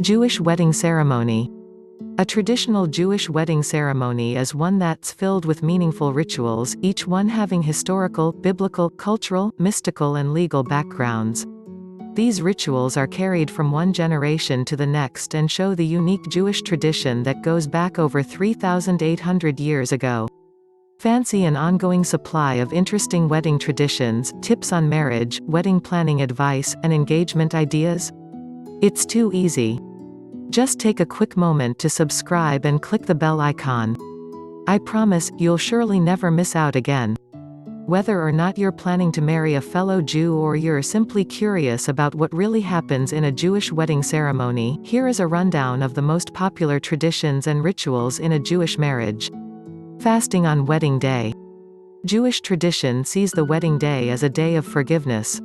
Jewish wedding ceremony. A traditional Jewish wedding ceremony is one that's filled with meaningful rituals, each one having historical, biblical, cultural, mystical and legal backgrounds. These rituals are carried from one generation to the next and show the unique Jewish tradition that goes back over 3,800 years ago. Fancy an ongoing supply of interesting wedding traditions, tips on marriage, wedding planning advice, and engagement ideas? It's too easy. Just take a quick moment to subscribe and click the bell icon. I promise, you'll surely never miss out again. Whether or not you're planning to marry a fellow Jew or you're simply curious about what really happens in a Jewish wedding ceremony, here is a rundown of the most popular traditions and rituals in a Jewish marriage. Fasting on wedding day. Jewish tradition sees the wedding day as a day of forgiveness.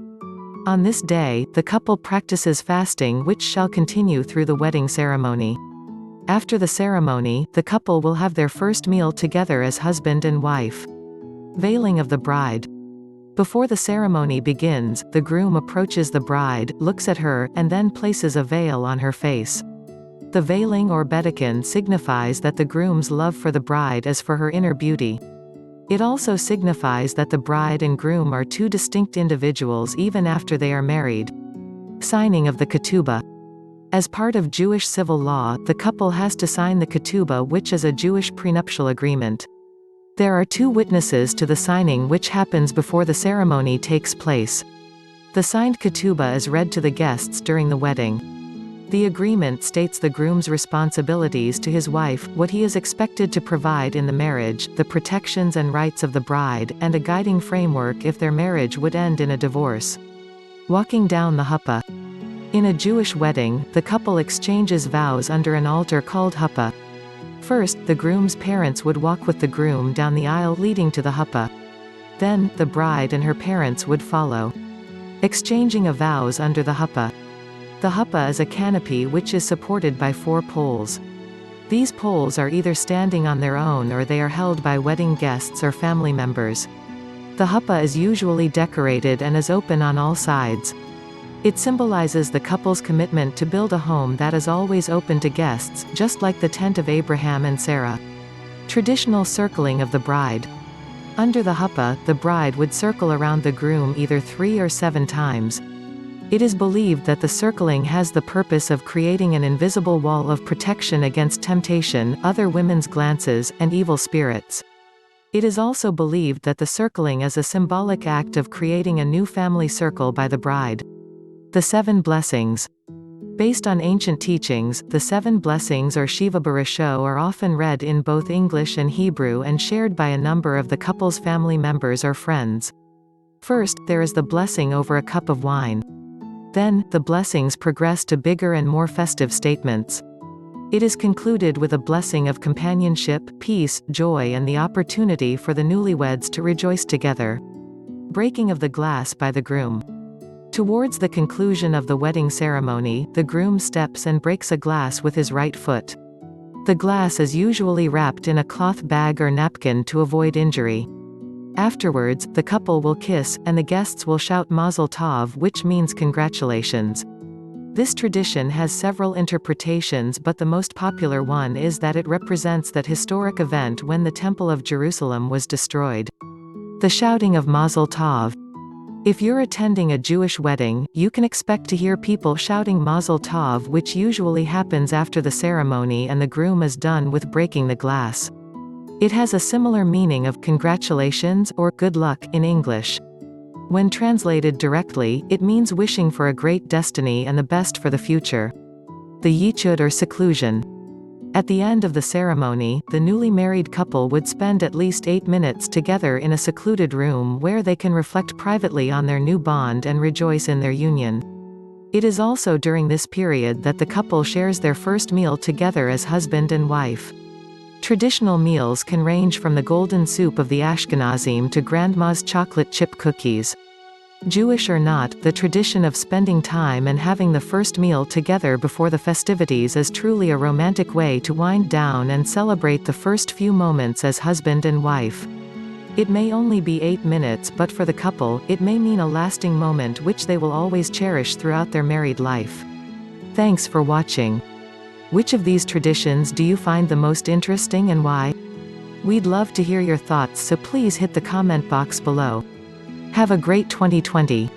On this day, the couple practices fasting, which shall continue through the wedding ceremony. After the ceremony, the couple will have their first meal together as husband and wife. Veiling of the bride. Before the ceremony begins, the groom approaches the bride, looks at her, and then places a veil on her face. The veiling or bedeken signifies that the groom's love for the bride is for her inner beauty. It also signifies that the bride and groom are two distinct individuals even after they are married. Signing of the Ketubah. As part of Jewish civil law, the couple has to sign the Ketubah, which is a Jewish prenuptial agreement. There are two witnesses to the signing, which happens before the ceremony takes place. The signed Ketubah is read to the guests during the wedding. The agreement states the groom's responsibilities to his wife, what he is expected to provide in the marriage, the protections and rights of the bride, and a guiding framework if their marriage would end in a divorce. Walking down the Happa. In a Jewish wedding, the couple exchanges vows under an altar called Happa. First, the groom's parents would walk with the groom down the aisle leading to the Happa. Then, the bride and her parents would follow. Exchanging of vows under the Happa. The Happa is a canopy which is supported by 4 poles. These poles are either standing on their own or they are held by wedding guests or family members. The Happa is usually decorated and is open on all sides. It symbolizes the couple's commitment to build a home that is always open to guests, just like the tent of Abraham and Sarah. Traditional circling of the bride. Under the Happa, the bride would circle around the groom either 3 or 7 times. It is believed that the circling has the purpose of creating an invisible wall of protection against temptation, other women's glances, and evil spirits. It is also believed that the circling is a symbolic act of creating a new family circle by the bride. The 7 blessings. Based on ancient teachings, the 7 blessings or Shiva Barasho are often read in both English and Hebrew and shared by a number of the couple's family members or friends. First, there is the blessing over a cup of wine. Then, the blessings progress to bigger and more festive statements. It is concluded with a blessing of companionship, peace, joy and the opportunity for the newlyweds to rejoice together. Breaking of the glass by the groom. Towards the conclusion of the wedding ceremony, the groom steps and breaks a glass with his right foot. The glass is usually wrapped in a cloth bag or napkin to avoid injury. Afterwards, the couple will kiss, and the guests will shout Mazel Tov, which means congratulations. This tradition has several interpretations, but the most popular one is that it represents that historic event when the Temple of Jerusalem was destroyed. The shouting of Mazel Tov. If you're attending a Jewish wedding, you can expect to hear people shouting Mazel Tov, which usually happens after the ceremony and the groom is done with breaking the glass. It has a similar meaning of congratulations or good luck in English. When translated directly, it means wishing for a great destiny and the best for the future. The yichud or seclusion. At the end of the ceremony, the newly married couple would spend at least 8 minutes together in a secluded room where they can reflect privately on their new bond and rejoice in their union. It is also during this period that the couple shares their first meal together as husband and wife. Traditional meals can range from the golden soup of the Ashkenazim to grandma's chocolate chip cookies. Jewish or not, the tradition of spending time and having the first meal together before the festivities is truly a romantic way to wind down and celebrate the first few moments as husband and wife. It may only be 8 minutes, but for the couple, it may mean a lasting moment which they will always cherish throughout their married life. Thanks for watching. Which of these traditions do you find the most interesting and why? We'd love to hear your thoughts, so please hit the comment box below. Have a great 2020.